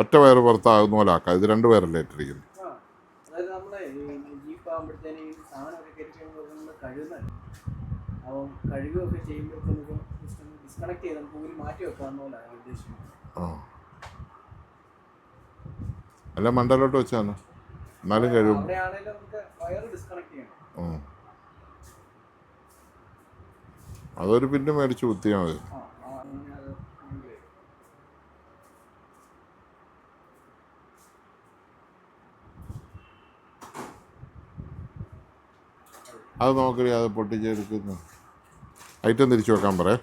ഒറ്റ വയറ് പുറത്താകുന്ന പോലെ ആക്കാം. ഇത് 2 പേരല്ലേ ഇട്ടിരിക്കുന്നത്. അല്ല മണ്ടയിലോട്ട് വെച്ചാണ് എന്നാലും കഴിയും. അതൊരു പിന്നെ മേടിച്ച് കുത്തിയാൽ മതി. അത് നോക്കണേ, അത് പൊട്ടിച്ചെടുക്കുന്നു. ഐറ്റം തിരിച്ചു വെക്കാൻ പറയേ.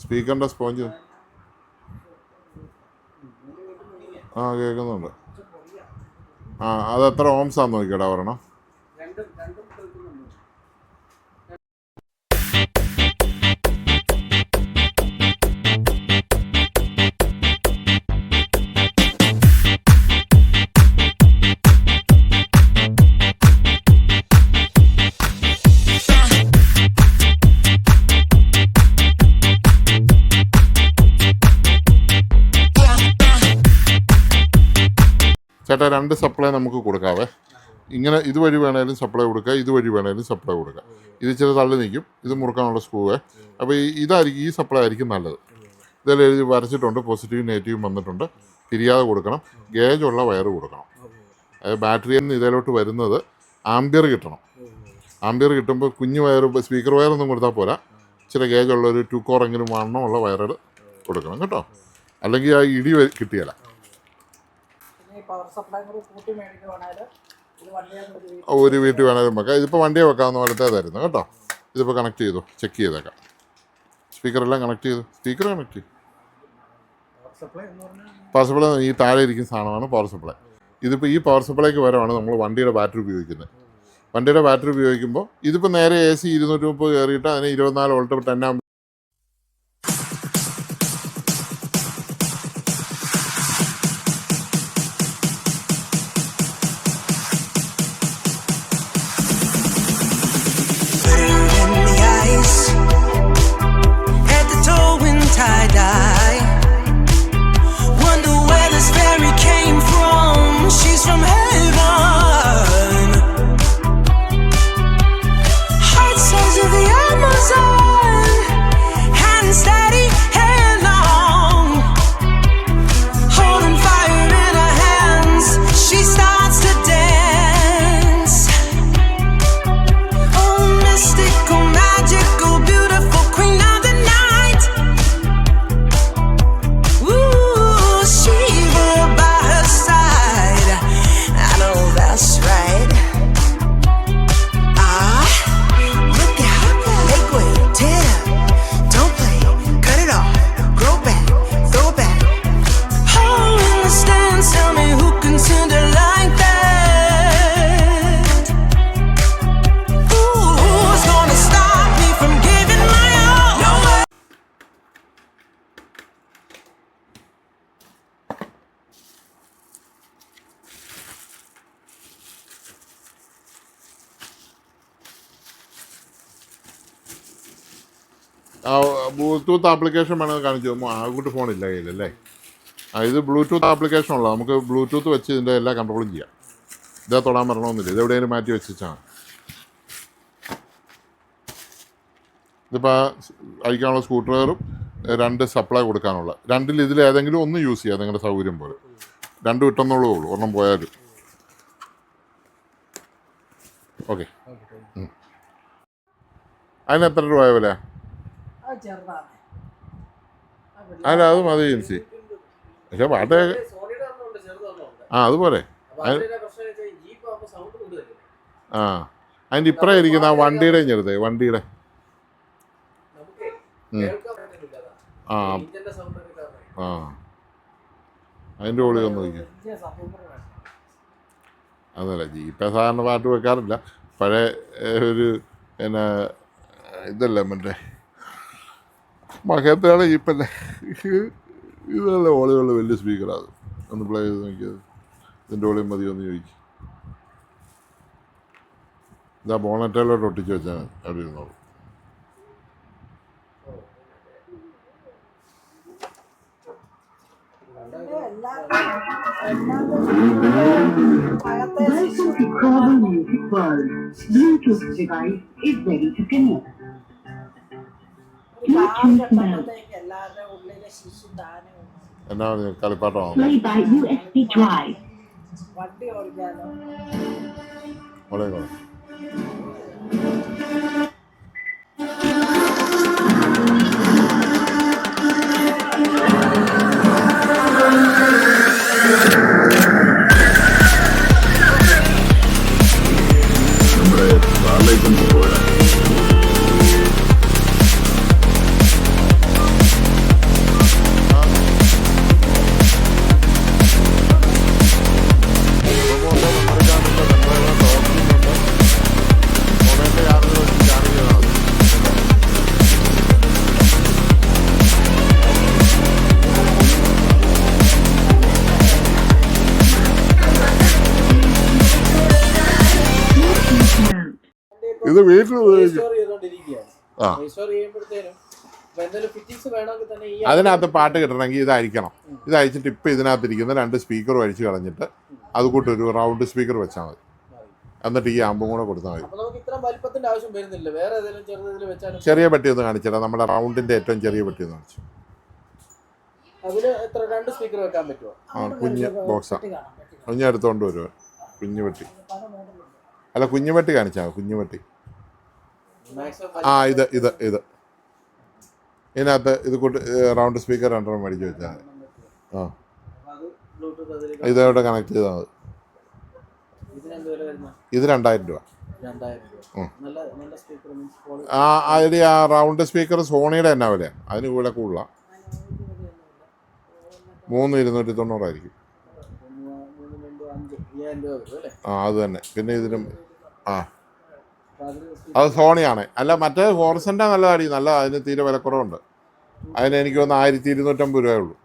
സ്പീക്കറിൻ്റെ സ്പോഞ്ച് കേൾക്കുന്നുണ്ട്. അത് എത്ര ഓംസാന്ന് നോക്കിയടാ പറയണം. ചേട്ടാ 2 സപ്ലൈ നമുക്ക് കൊടുക്കാവേ. ഇങ്ങനെ ഇതുവഴി വേണേലും സപ്ലൈ കൊടുക്കുക, ഇതുവഴി വേണേലും സപ്ലൈ കൊടുക്കുക. ഇത് ഇച്ചിരി തള്ളി നിൽക്കും, ഇത് മുറുക്കാനുള്ള സ്ക്രൂവേ. അപ്പോൾ ഇതായിരിക്കും, ഈ സപ്ലൈ ആയിരിക്കും നല്ലത്. ഇതെല്ലാം എഴുതി വരച്ചിട്ടുണ്ട്, പോസിറ്റീവ് നെഗറ്റീവും വന്നിട്ടുണ്ട്. തിരിയാതെ കൊടുക്കണം, ഗേജുള്ള വയറ് കൊടുക്കണം. അതായത് ബാറ്ററിയിൽ നിന്ന് ഇതിലോട്ട് വരുന്നത് ആംബിയർ കിട്ടണം. ആംബിയർ കിട്ടുമ്പോൾ കുഞ്ഞു വയറ്, സ്പീക്കർ വയറൊന്നും കൊടുത്താൽ പോരാ, ഇച്ചിരി ഗേജുള്ള ഒരു 2 കോറെങ്കിലും വണ്ണമുള്ള വയറുകൾ കൊടുക്കണം കേട്ടോ. അല്ലെങ്കിൽ ആ ഇടി കിട്ടിയല്ല. ഒരു വീട്ടിൽ വേണേലും വെക്കാം. ഇതിപ്പോൾ വണ്ടിയെ വെക്കാവുന്ന പോലത്തേതായിരുന്നു കേട്ടോ. ഇതിപ്പോൾ കണക്ട് ചെയ്തു, ചെക്ക് ചെയ്തേക്കാം. സ്പീക്കറെല്ലാം കണക്ട് ചെയ്തു. സ്പീക്കർ കണക്ട് ചെയ്തു. പവർ സപ്ലൈ ഈ താഴെ ഇരിക്കുന്ന സാധനമാണ് പവർ സപ്ലൈ. ഇതിപ്പോൾ ഈ പവർ സപ്ലൈക്ക് വരവാണ് നമ്മൾ വണ്ടിയുടെ ബാറ്ററി ഉപയോഗിക്കുന്നത്. വണ്ടിയുടെ ബാറ്ററി ഉപയോഗിക്കുമ്പോൾ ഇതിപ്പോൾ നേരെ AC 230 കയറിയിട്ട് അതിന് 24 വോൾട്ട് 10 ആമ്പ്. ബ്ലൂടൂത്ത് ആപ്ലിക്കേഷൻ വേണമെങ്കിൽ കാണിച്ചു തരുമ്പോൾ ആകുട്ടി ഫോണില്ല കയ്യിലല്ലേ. ഇത് ബ്ലൂടൂത്ത് ആപ്ലിക്കേഷൻ ഉള്ളത്. നമുക്ക് ബ്ലൂടൂത്ത് വെച്ച് ഇതിൻ്റെ എല്ലാ കൺട്രോളും ചെയ്യാം. ഇതാ തൊടാൻ വരണമെന്നില്ല, ഇതെവിടെയെങ്കിലും മാറ്റി വെച്ചാണ്. ഇതിപ്പോൾ അഴിക്കാനുള്ള സ്ക്രൂ ഡ്രൈവറും 2 സപ്ലൈ കൊടുക്കാനുള്ള. 2-ൽ ഇതിലേതെങ്കിലും ഒന്ന് യൂസ് ചെയ്യാം നിങ്ങളുടെ സൗകര്യം പോലെ. 2 കിട്ടുന്നുള്ളൂ, ഒരെണ്ണം പോയാലും ഓക്കെ. അതിന് എത്ര രൂപ വില? അല്ല അത് മതി ജിൻസി. പക്ഷെ പാട്ട് അതുപോലെ അതിൻ്റെ ഇപ്പറേ ഇരിക്കുന്ന ആ വണ്ടിയുടെ ചെറുത്, വണ്ടിയുടെ അതിൻ്റെ ഓളി ഒന്ന് നോക്കി. അതല്ല ജീപ്പേ സാധാരണ പാട്ട് വെക്കാറില്ല. പഴയ ഒരു പിന്നെ ഇതല്ല മറ്റേ മകത്താണ് ഈ പിന്നെ ഇത് നല്ല ഓളിയുള്ള വലിയ സ്പീക്കറാണ്. ഒന്ന് പ്ലേ ചെയ്ത് നോക്കിയത്. ഇതിൻ്റെ ഓളിയും മതിയോ എന്ന് ചോദിക്കും. ഇതാ ബോണറ്റയിലോട്ട് ഒട്ടിച്ച് വെച്ചാൽ അവിടെ ഇരുന്നോളൂ. എന്നാ കളിപ്പാട്ടമാണോ? ഇത് വീട്ടിൽ അതിനകത്ത് പാട്ട് കിട്ടണമെങ്കിൽ ഇത് അയക്കണം. ഇത് അയച്ചിട്ട് ഇപ്പം ഇതിനകത്തിരിക്കുന്ന 2 സ്പീക്കറും അഴിച്ച് കളഞ്ഞിട്ട് അതുകൂട്ടൊരു റൗണ്ട് സ്പീക്കർ വെച്ചാൽ മതി. എന്നിട്ട് ഈ ആമ്പും കൂടെ കൊടുത്താൽ മതി. ചെറിയ പെട്ടി ഒന്ന് കാണിച്ചിടാം. നമ്മുടെ റൗണ്ടിന്റെ ഏറ്റവും ചെറിയ പെട്ടി ഒന്ന് കാണിച്ചു. കുഞ്ഞ് ബോക്സാ. കുഞ്ഞ് എടുത്തോണ്ട് വരുമോ? കുഞ്ഞു പെട്ടി അല്ല, കുഞ്ഞു പെട്ടി കാണിച്ചാൽ കുഞ്ഞു പെട്ടി. ഇത് ഇത് ഇത് ഇതിനകത്ത് ഇത് കൂട്ട് റൗണ്ട് സ്പീക്കർ 2 മേടിച്ച് വെച്ചാൽ മതി. ഇതോടെ കണക്ട് ചെയ്താൽ മതി. ഇത് 2000 രൂപ. അതിൽ ആ റൗണ്ട് സ്പീക്കർ സോണിയുടെ തന്നെ വില. അതിന് കൂടെ കൂടുതല. 3290 ആയിരിക്കും. അത് തന്നെ. പിന്നെ ഇതിനും അത് സോണിയാണ്. അല്ല, മറ്റേ ഹോർസൻ്റെ നല്ലതാടി, നല്ല. അതിന് തീരെ വിലക്കുറവുണ്ട്. അതിന് എനിക്ക് തോന്നുന്നു 1250 രൂപയേ ഉള്ളൂ.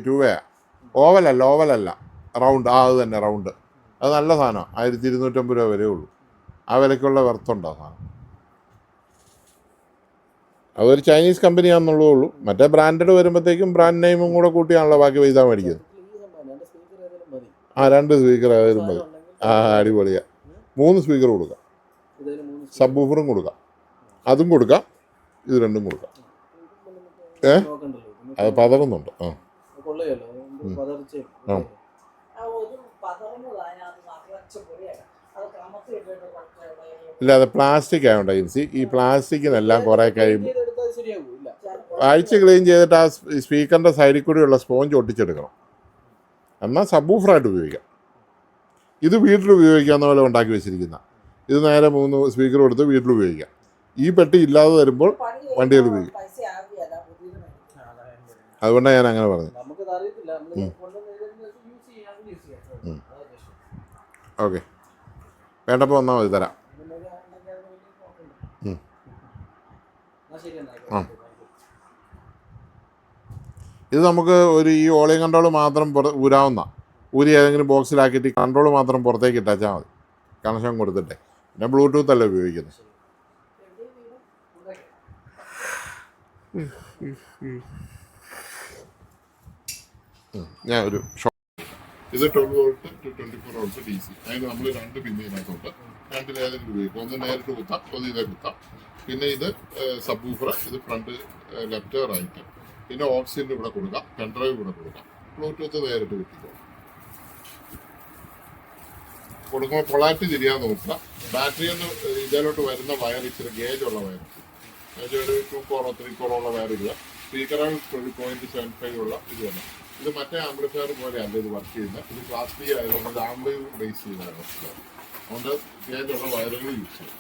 2 വേ. ഓവലല്ല റൗണ്ട്. അത് തന്നെ റൗണ്ട്. അത് നല്ല സാധനമാണ്. 1250 രൂപ വരെ ഉള്ളൂ. ആ വിലക്കുള്ള വെർത്തുണ്ട് ആ സാധനം. അതൊരു ചൈനീസ് കമ്പനിയാണെന്നുള്ളതേ ഉള്ളൂ. മറ്റേ ബ്രാൻഡഡ് വരുമ്പോഴത്തേക്കും ബ്രാൻഡ് നെയിമും കൂടെ കൂട്ടിയാണല്ലോ ബാക്കി പൈസ മേടിക്കുന്നത്. 2 സ്പീക്കർ ആയാലും മതി. അടിപൊളിയാ. 3 സ്പീക്കർ കൊടുക്കാം. സബ് വൂഫറും കൊടുക്കാം. അതും കൊടുക്കാം. ഇത് രണ്ടും കൊടുക്കാം. അത് പതറുന്നുണ്ട്. ഇല്ല, അത് പ്ലാസ്റ്റിക് ആയതുകൊണ്ട് ഈ പ്ലാസ്റ്റിക്കിനെല്ലാം കുറേ കഴിയുമ്പോൾ അഴിച്ച് ക്ലീൻ ചെയ്തിട്ട് ആ സ്പീക്കറിൻ്റെ സൈഡിൽ കൂടിയുള്ള സ്പോഞ്ച് ഒട്ടിച്ചെടുക്കണം. എന്നാൽ സബ് വൂഫറായിട്ട് ഉപയോഗിക്കാം. ഇത് വീട്ടിൽ ഉപയോഗിക്കാവുന്ന പോലെ ഉണ്ടാക്കി വെച്ചിരിക്കുന്ന. ഇത് നേരെ 3 സ്പീക്കർ കൊടുത്ത് വീട്ടിൽ ഉപയോഗിക്കാം. ഈ പെട്ടി ഇല്ലാതെ വരുമ്പോൾ വണ്ടികൾ ഉപയോഗിക്കും. അതുകൊണ്ടാണ് ഞാൻ അങ്ങനെ പറഞ്ഞത്. ഓക്കെ, വേണ്ടപ്പോൾ വന്നാൽ മതി, തരാം. ഇത് നമുക്ക് ഈ ഓളിയം കൺട്രോൾ മാത്രം ഊരി ഏതെങ്കിലും ബോക്സിലാക്കിയിട്ട് കൺട്രോൾ മാത്രം പുറത്തേക്ക് ഇട്ടാച്ചാൽ മതി. കണക്ഷൻ കൊടുത്തിട്ടെ. പിന്നെ ബ്ലൂടൂത്ത് അല്ലേ ഉപയോഗിക്കുന്നത്. ഞാൻ ഒരു ഇത് 12 വോൾട്ട് ടു 24 വോൾട്ട് DC. അതിന് നമ്മൾ 2 പിന്ന് ഇതിനകത്തുണ്ട്. 2 ഏതെങ്കിലും ഉപയോഗിക്കും. ഒന്ന് നേരിട്ട് കുത്താം, ഒന്ന് ഇതേ കുത്താം. പിന്നെ ഇത് സബ് വൂഫർ. ഇത് ഫ്രണ്ട് ലെഫ്റ്റ് റൈറ്റ്. പിന്നെ ഓക്സിജൻ ഇവിടെ കൊടുക്കാം, പെൻഡ്രൈവ് ഇവിടെ കൊടുക്കാം. ബ്ലൂടൂത്ത് നേരിട്ട് കിട്ടിക്കോ. കൊടുക്കുമ്പോൾ പൊളാറ്റ് തിരിയാൻ നോക്കുക. ബാറ്ററി ഒന്ന് ഇതിലോട്ട് വരുന്ന വയർ ഇച്ചിരി ഗേജുള്ള വയർ. ഒരു 2 കോറോ 3 കോറോ ഉള്ള വയർ ഇടുക. സ്പീക്കറുകൾ 12.75 ഉള്ള ഇത് തന്നെ. ഇത് മറ്റേ ആംപ്ലിഫയർ പോലെയല്ല ഇത് വർക്ക് ചെയ്യുന്നത്. ഇത് ക്ലാസ് B ആയതുകൊണ്ട് ഇത് ആംപ്ലിഫയർ ബേസ് ചെയ്താണ്. അതുകൊണ്ട് ഗേജുള്ള വയറുകൾ യൂസ് ചെയ്യും.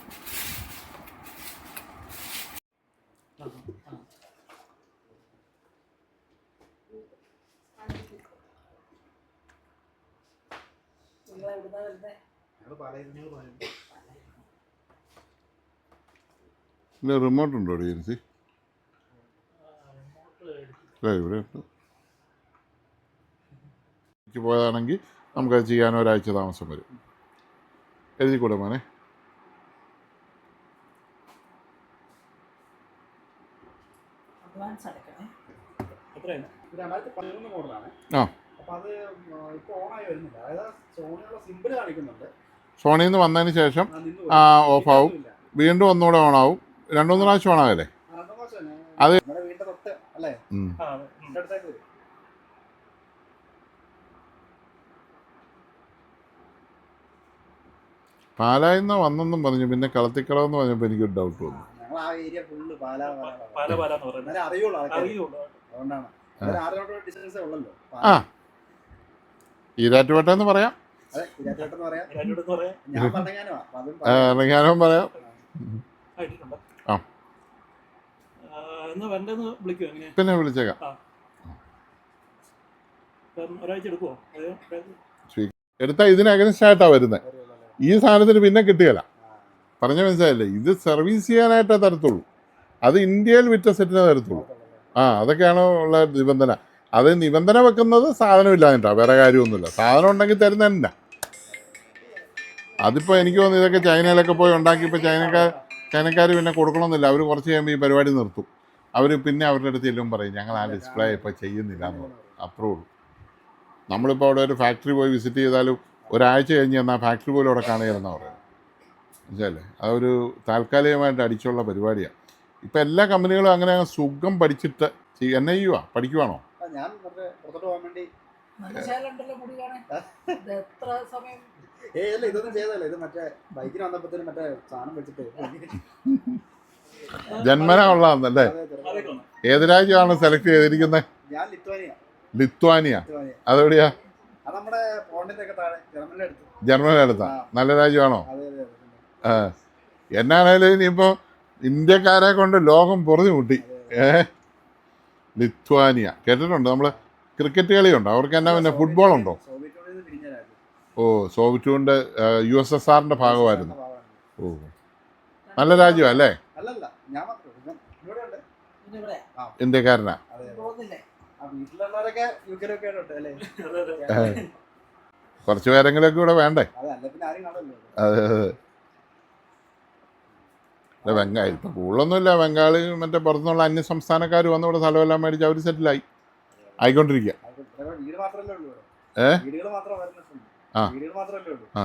പിന്നെ റിമോട്ട് ഉണ്ടോ DNC? ഇവിടെ പോയതാണെങ്കിൽ നമുക്കത് ചെയ്യാൻ ഒരാഴ്ച താമസം വരും. എഴുതിക്കൂടെ മോനെ? ആ സോണിയിൽ നിന്ന് വന്നതിന് ശേഷം ഓഫാവും, വീണ്ടും ഒന്നുകൂടെ ഓണാവും, 2-3 പ്രാവശ്യം ഓണാകല്ലേ? അത് പാലായിൽ നിന്ന് വന്നെന്നും പറഞ്ഞു, പിന്നെ കളത്തിക്കളമെന്ന് പറഞ്ഞപ്പോൾ എനിക്കൊരു ഡൗട്ട് വന്നു. ആ ഈരാറ്റുപേട്ട എന്ന് പറയാം, ഇറങ്ങാനും പറയാം. ആ പിന്നെ വിളിച്ചേക്കാം. എടുത്താൽ ഇതിന് അഗൻസ്റ്റായിട്ടാണ് വരുന്നത്. ഈ സാധനത്തിന് പിന്നെ കിട്ടുകയില്ല. പറഞ്ഞ മനസ്സിലായില്ലേ? ഇത് സർവീസ് ചെയ്യാനായിട്ടേ തരത്തുള്ളൂ. അത് ഇന്ത്യയിൽ വിറ്റ സെറ്റിനെ തരത്തുള്ളൂ. അതൊക്കെയാണ് ഉള്ള നിബന്ധന. അത് നിബന്ധന വെക്കുന്നത് സാധനം ഇല്ലാഞ്ഞിട്ടാണ്, വേറെ കാര്യമൊന്നുമില്ല. സാധനം ഉണ്ടെങ്കിൽ തരുന്നതന്നെ. അതിപ്പോൾ എനിക്ക് തോന്നുന്നു ഇതൊക്കെ ചൈനയിലൊക്കെ പോയി ഉണ്ടാക്കിയപ്പോൾ ചൈനക്കാർ പിന്നെ കൊടുക്കണമെന്നില്ല. അവർ കുറച്ച് കഴിയുമ്പോൾ ഈ പരിപാടി നിർത്തും. അവർ പിന്നെ അവരുടെ അടുത്ത് ചെല്ലും പറയും, ഞങ്ങൾ ആ ഡിസ്പ്ലേ ഇപ്പോൾ ചെയ്യുന്നില്ല എന്ന് പറയും. അത്രേ ഉള്ളൂ. നമ്മളിപ്പോൾ അവിടെ ഒരു ഫാക്ടറി പോയി വിസിറ്റ് ചെയ്താലും ഒരാഴ്ച കഴിഞ്ഞ് എന്നാൽ ഫാക്ടറി പോലും അവിടെ കാണുകയെന്നാണ് പറയുന്നത്. മനസ്സിലല്ലേ? അതൊരു താൽക്കാലികമായിട്ട് അടിച്ചുള്ള പരിപാടിയാണ്. ഇപ്പം എല്ലാ കമ്പനികളും അങ്ങനെ സുഖം പഠിച്ചിട്ട് NIU പഠിക്കുവാണോ? ജന്മന ഉള്ളതാന്നല്ലേ? ഏത് രാജ്യമാണ് സെലക്ട് ചെയ്തിരിക്കുന്നത്? ലിത്വാനിയ. അതെവിടെയാ? ജർമ്മനി അടുത്താ. നല്ല രാജ്യമാണോ? എന്നാണേലും ഇനിയിപ്പോൾ ഇന്ത്യക്കാരെ കൊണ്ട് ലോകം പൊറുതി മുട്ടി. ലിത്വാനിയ കേട്ടിട്ടുണ്ട്. നമ്മൾ ക്രിക്കറ്റ് കളിയുണ്ടോ അവർക്ക്? എന്നാ പിന്നെ ഫുട്ബോളുണ്ടോ? സോവിയറ്റ് യൂണിയൻ്റെ USSRന്റെ ഭാഗമായിരുന്നു. നല്ല രാജ്യമാണ് അല്ലേ? ഇന്ത്യക്കാരനാ? കുറച്ച് പേരെങ്കിലൊക്കെ ഇവിടെ വേണ്ടേ? അതെ ബംഗാൾ ഇപ്പം കൂടുതലൊന്നുമില്ല. ബംഗാളി മറ്റേ പുറത്തുനിന്നുള്ള അന്യ സംസ്ഥാനക്കാർ വന്ന് ഇവിടെ സ്ഥലമെല്ലാം മേടിച്ച് അവർ സെറ്റിലായി ആയിക്കൊണ്ടിരിക്കുക.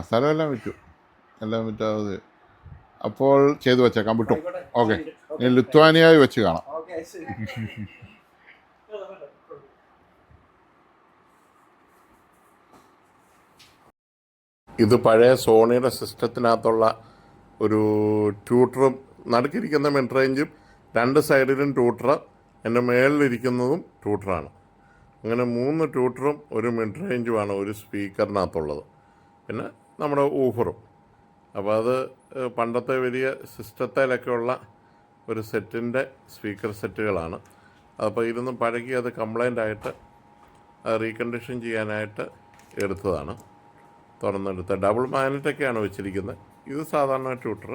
സ്ഥലമെല്ലാം വിറ്റു, എല്ലാം വിറ്റാതെ. അപ്പോൾ ചെയ്തു വെച്ചേക്കാം, വിട്ടു. ഓക്കെ, ഇനി ലിത്വാനിയായി വെച്ച് കാണാം. ഇത് പഴയ സോണിയുടെ സിസ്റ്റത്തിനകത്തുള്ള ഒരു ട്യൂട്ടറും, നടുക്കിരിക്കുന്ന മിഡ് റേഞ്ചും 2 സൈഡിലും ട്യൂട്ടർ, എൻ്റെ മേളിലിരിക്കുന്നതും ട്യൂട്ടറാണ്. അങ്ങനെ 3 ട്യൂട്ടറും ഒരു മിഡ് റേഞ്ചുമാണ് ഒരു സ്പീക്കറിനകത്തുള്ളത്. പിന്നെ നമ്മുടെ ഊഫറും. അപ്പോൾ അത് പണ്ടത്തെ വലിയ സിസ്റ്റത്തിലൊക്കെയുള്ള ഒരു സെറ്റിൻ്റെ സ്പീക്കർ സെറ്റുകളാണ്. അപ്പോൾ ഇരുന്ന് പഴകി അത് കംപ്ലൈൻ്റ് ആയിട്ട് റീകണ്ടീഷൻ ചെയ്യാനായിട്ട് എടുത്തതാണ്. തുറന്നെടുത്ത ഡബിൾ മാഗ്നറ്റൊക്കെയാണ് വെച്ചിരിക്കുന്നത്. ഇത് സാധാരണ ട്യൂട്ടർ.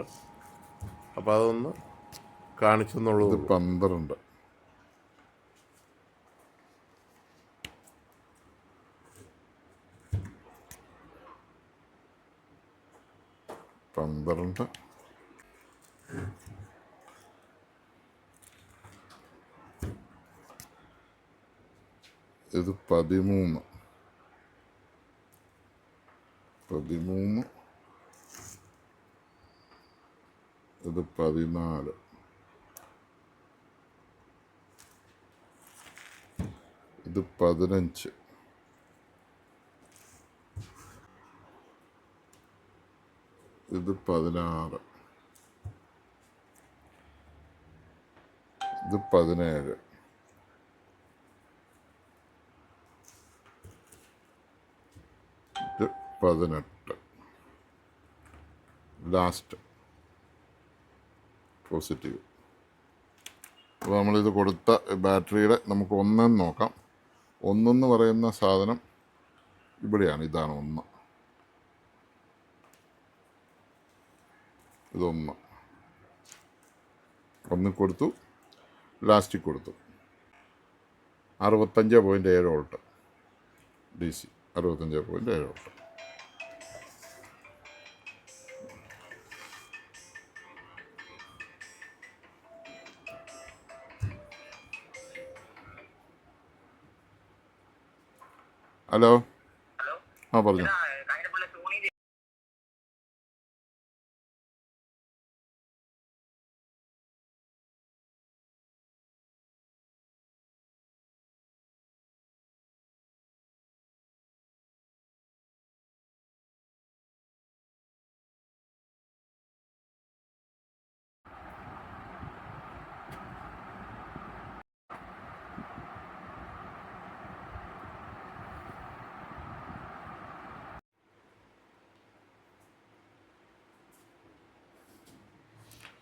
അപ്പോൾ അതൊന്ന് കാണിച്ചെന്നുള്ളത്. 12 ഇത് 13 ഇത് 14 ഇത് 15 ഇത് 16 ഇത് 17 ഇത് 18 ലാസ്റ്റ് പോസിറ്റീവ്. അപ്പോൾ നമ്മളിത് കൊടുത്ത ബാറ്ററിയുടെ നമുക്ക് ഒന്നെന്ന് നോക്കാം. ഒന്നെന്ന് പറയുന്ന സാധനം ഇവിടെയാണ്. ഇതാണ് 1. ഇതൊന്ന് കൊടുത്തു, ലാസ്റ്റിക് കൊടുത്തു. 65.7 വോൾട്ട് DC. 65.7 വോൾട്ട്. ഹലോ, ആ പറഞ്ഞു.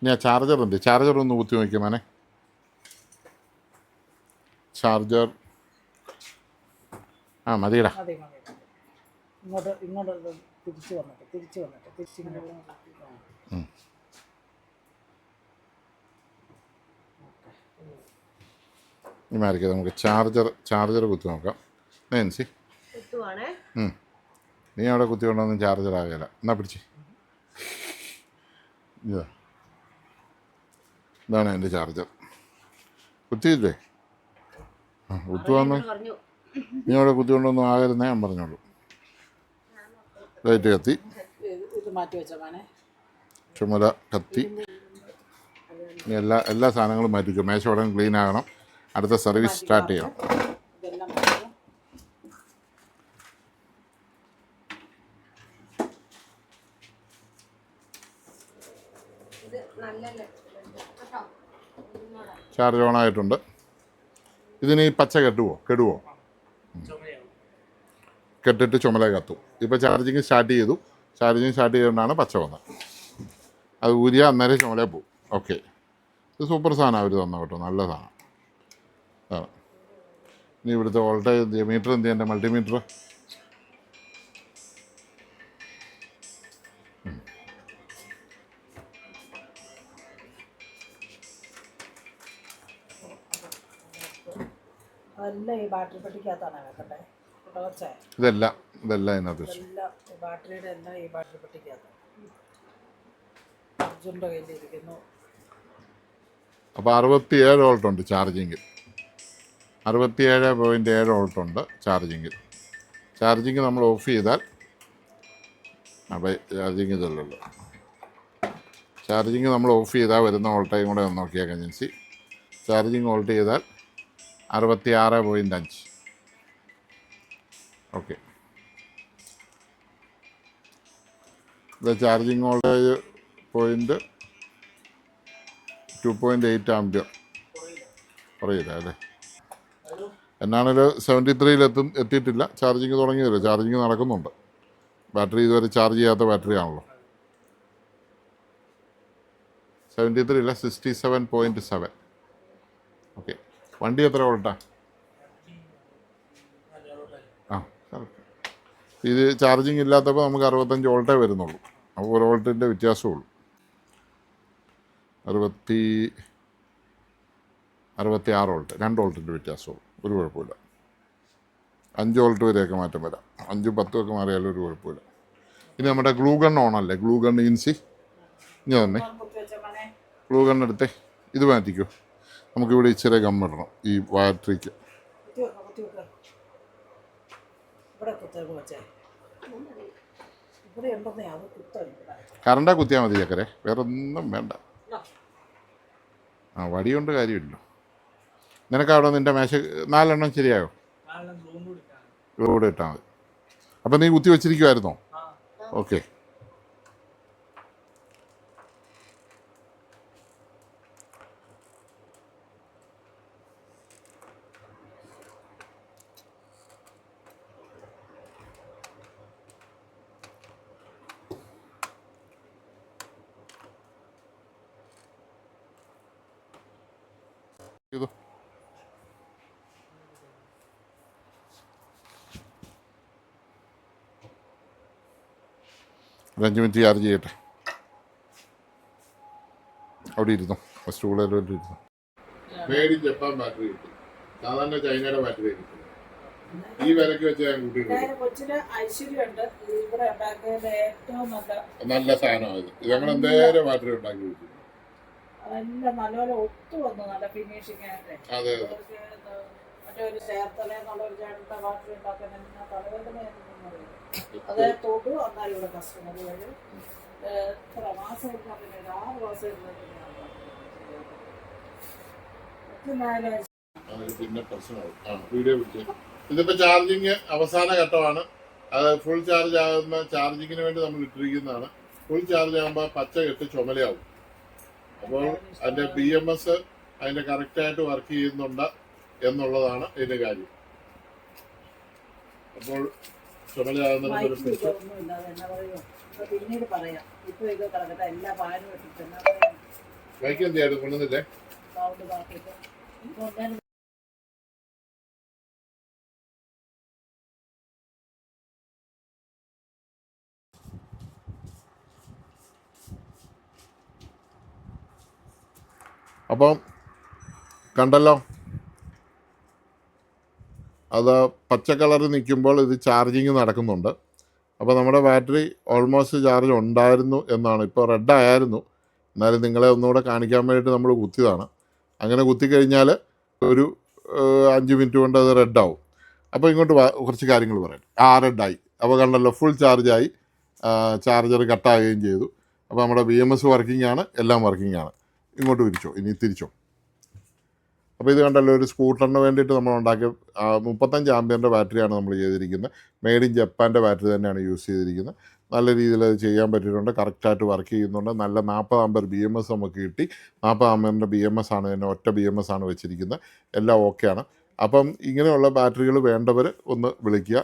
ഞാൻ ചാർജറുണ്ട്, ചാർജർ ഒന്ന് കുത്തി നോക്കിയാൽ ചാർജർ. ആ മതിയടാ. ഇങ്ങോട്ട് ഇങ്ങോട്ട് തിരിച്ച് വന്നിട്ട് തിരിച്ചിങ്ങനെ ഇനി മാറിക്കാം. നമുക്ക് ചാർജർ കുത്തി നോക്കാം. നാൻസി, നീ അവിടെ കുത്തി കൊണ്ടൊന്നും ചാർജർ ആകില്ല. എന്നാ പിടിച്ച്. ഇതാണ് എൻ്റെ ചാർജർ. കുത്തിയില്ലേ? കുത്തുവന്ന് നീ അവിടെ കുത്തി കൊണ്ടൊന്നും ആകരുന്നേ ഞാൻ പറഞ്ഞോളൂ. ലൈറ്റ് കത്തി, ചുമല കത്തി. ഇനി എല്ലാ സാധനങ്ങളും മാറ്റിക്കും. മേശ ഉടൻ ക്ലീൻ ആകണം. അടുത്ത സർവീസ് സ്റ്റാർട്ട് ചെയ്യണം. ചാർജ് ഓൺ ആയിട്ടുണ്ട്. ഇതിന് ഈ പച്ച കെടുവോ? കെട്ടിട്ട് ചുമല കത്തും. ഇപ്പോൾ ചാർജിങ് സ്റ്റാർട്ട് ചെയ്തുകൊണ്ടാണ് പച്ച വന്നത്. അത് ഊരിയ അന്നേരം ചുമല പോവും. ഓക്കെ, ഇത് സൂപ്പർ സാധനം അവർ തന്ന കേട്ടോ, നല്ല സാധനം. ആ, ഇനി ഇവിടുത്തെ വോൾട്ടേജ് മീറ്റർ എന്ത് ചെയ്യണ്ടേ? മൾട്ടിമീറ്റർ. ഈ ബാറ്ററി പെട്ടിക്കകത്താണ് വെക്കട്ടെ. ഇതെല്ലാം ഇതിനകത്ത് ബാറ്ററിയുടെ എല്ലാം ഈ ബാറ്ററി പെട്ടിക്കകത്ത് അർജുൻ്റെ കയ്യിലിരിക്കുന്നു. അപ്പോൾ 67 വോൾട്ടുണ്ട് ചാർജിങ്ങിൽ. 67.7 വോൾട്ടുണ്ട് ചാർജിങ്ങിൽ. ചാർജിങ് നമ്മൾ ഓഫ് ചെയ്താൽ ചാർജിങ് ഇതല്ലല്ലോ. ചാർജിങ് നമ്മൾ ഓഫ് ചെയ്താൽ വരുന്ന വോൾട്ടേജും കൂടെ ഒന്ന് നോക്കിയേക്കാം ജൻസി. ചാർജിങ് വോൾട്ട് ചെയ്താൽ 66.5. ഓക്കെ, ഇത് ചാർജിങ് വോൾട്ടേജ് 2.8 ആംപിയർ പറയില്ല അല്ലേ? എന്നാണേലും 73 എത്തിയിട്ടില്ല. ചാർജിങ് തുടങ്ങിയതല്ലോ, ചാർജിങ് നടക്കുന്നുണ്ട്. ബാറ്ററി ഇതുവരെ ചാർജ് ചെയ്യാത്ത ബാറ്ററി ആണല്ലോ. 73 ഇല്ല, 67.7. ഓക്കെ, വണ്ടി എത്ര വോൾട്ടാ? ആ, ഇത് ചാർജിങ് ഇല്ലാത്തപ്പോൾ നമുക്ക് 65 വോൾട്ടേ വരുന്നുള്ളൂ. അപ്പോൾ 1 വോൾട്ടിൻ്റെ വ്യത്യാസമുള്ളൂ. 66 വോൾട്ട്, 2 വോൾട്ടിൻ്റെ വ്യത്യാസമുള്ളൂ. ഒരു കുഴപ്പമില്ല. 5 വോൾട്ട് വരെയൊക്കെ മാറ്റം വരാം. 5, 10 ഒക്കെ മാറിയാലും ഒരു കുഴപ്പമില്ല. ഇനി നമ്മുടെ ഗ്ലൂ ഗൺ ഓണല്ലേ? ഗ്ലൂ ഗൺ ഇൻസി ഇനി തന്നെ ഗ്ലൂ ഗൺ എടുത്തേ. ഇത് മാറ്റിക്കോ. നമുക്കിവിടെ ഇച്ചിരി ഗമ്മിടണം ഈ ബാറ്ററിക്ക്. കറണ്ടാ കുത്തിയാൽ മതി ചക്കരെ, വേറെ ഒന്നും വേണ്ട. ആ, വടിയുണ്ട് കാര്യമില്ലല്ലോ. നിനക്ക് അവിടെ നിൻ്റെ മേശ 4 എണ്ണം ശരിയായോ? ഇവിടെ ഇട്ടാൽ മതി. അപ്പം നീ കുത്തി വെച്ചിരിക്കുമായിരുന്നോ? ഓക്കെ, ചെയ്തു. ഒരു 5 മിനിറ്റ് ചാർജ് ചെയ്യട്ടെ. അവിടെ ഇരുന്നു, സ്റ്റൂളേലും ഇരുന്നു. മേഡ് ഇൻ ജപ്പാൻ ബാറ്ററി കിട്ടും. സാധാരണ ചൈനയുടെ ബാറ്ററി ഈ വിലക്ക് വെച്ച് ഞാൻ കൂട്ടിയിട്ടുണ്ട്. കൊച്ചിന് ഐശ്വര്യമുണ്ട് ഇവിടെ ഉണ്ടാക്കിയതിൽ ഏറ്റവും നല്ല സാധനമാണ് ഇത്. ഞങ്ങൾ എന്തേലും ബാറ്ററി ഉണ്ടാക്കി വെച്ചു. എല്ലാം നല്ലപോലെ ഒത്തു വന്നു, നല്ല ഫിനിഷിംഗ് ആയിട്ട്. അതെ മറ്റൊരു ചേർത്തല എന്നുള്ള ഒരു ചേട്ടൻ്റെ ബാറ്ററി ഉണ്ടാക്കാൻ തലവേദന അത് തൊടു വന്നാൽ ഇവിടെ കസ്റ്റമർ വരും. എത്ര മാസം ഇരുന്നാൽ പിന്നെ 6 മാസം ഇരുന്നാൽ പിന്നെ പ്രശ്നമാവും. വീഡിയോ പിടിച്ചു. ഇതിപ്പോ ചാർജിങ് അവസാന ഘട്ടമാണ്. അത് ഫുൾ ചാർജ് ആകുന്ന ചാർജിങ്ങിന് വേണ്ടി നമ്മൾ ഇട്ടിരിക്കുന്നതാണ്. ഫുൾ ചാർജ് ആകുമ്പോൾ പച്ച കെട്ട് ചുമലയാവും. അപ്പോൾ അതിന്റെ BMS അതിന്റെ കറക്റ്റായിട്ട് വർക്ക് ചെയ്യുന്നുണ്ട് എന്നുള്ളതാണ് ഇതിന്റെ കാര്യം. അപ്പോൾ ചുമലയാകുന്നതിന് പിന്നീട് പറയാം. ഇപ്പൊ ഇത് കിടക്കട്ടെ എല്ലാ പാലും ഇട്ടിട്ട് ബൈക്ക് എന്ത് ചെയ്യാറ് കൊണ്ടുവന്നില്ലേ? അപ്പം കണ്ടല്ലോ, അത് പച്ച കളറിൽ നിൽക്കുമ്പോൾ ഇത് ചാർജിങ് നടക്കുന്നുണ്ട്. അപ്പോൾ നമ്മുടെ ബാറ്ററി ഓൾമോസ്റ്റ് ചാർജ് ഉണ്ടായിരുന്നു എന്നാണ്. ഇപ്പോൾ റെഡ് ആയിരുന്നു, എന്നാലും നിങ്ങളെ ഒന്നുകൂടെ കാണിക്കാൻ വേണ്ടിയിട്ട് നമ്മൾ കുത്തിയതാണ്. അങ്ങനെ കുത്തിക്കഴിഞ്ഞാൽ ഒരു 5 മിനിറ്റ് കൊണ്ട് അത് റെഡാവും. അപ്പോൾ ഇങ്ങോട്ട് കുറച്ച് കാര്യങ്ങൾ പറയാം. റെഡായി. അപ്പോൾ കണ്ടല്ലോ, ഫുൾ ചാർജായി, ചാർജർ കട്ടാകുകയും ചെയ്തു. അപ്പോൾ നമ്മുടെ BMS വർക്കിംഗ് ആണ്, എല്ലാം വർക്കിംഗ് ആണ്. ഇങ്ങോട്ട് തിരിച്ചോ, ഇനി തിരിച്ചോ. അപ്പോൾ ഇത് കണ്ടല്ലോ, ഒരു സ്കൂട്ടറിന് വേണ്ടിയിട്ട് നമ്മൾ ഉണ്ടാക്കിയ 35 ആംപിയറിൻ്റെ ബാറ്ററിയാണ് നമ്മൾ ചെയ്തിരിക്കുന്നത്. മെയ്ഡ് ഇൻ ജപ്പാൻ്റെ ബാറ്ററി തന്നെയാണ് യൂസ് ചെയ്തിരിക്കുന്നത്. നല്ല രീതിയിൽ അത് ചെയ്യാൻ പറ്റിയിട്ടുണ്ട്. കറക്റ്റായിട്ട് വർക്ക് ചെയ്യുന്നുണ്ട്. നല്ല 40 ആംപിയർ BMS നമുക്ക് കിട്ടി. 40 ആംപിയറിൻ്റെ BMS ആണ്, തന്നെ ഒറ്റ BMS ആണ് വെച്ചിരിക്കുന്നത്. എല്ലാം ഓക്കെയാണ്. അപ്പം ഇങ്ങനെയുള്ള ബാറ്ററികൾ വേണ്ടവർ ഒന്ന് വിളിക്കുക.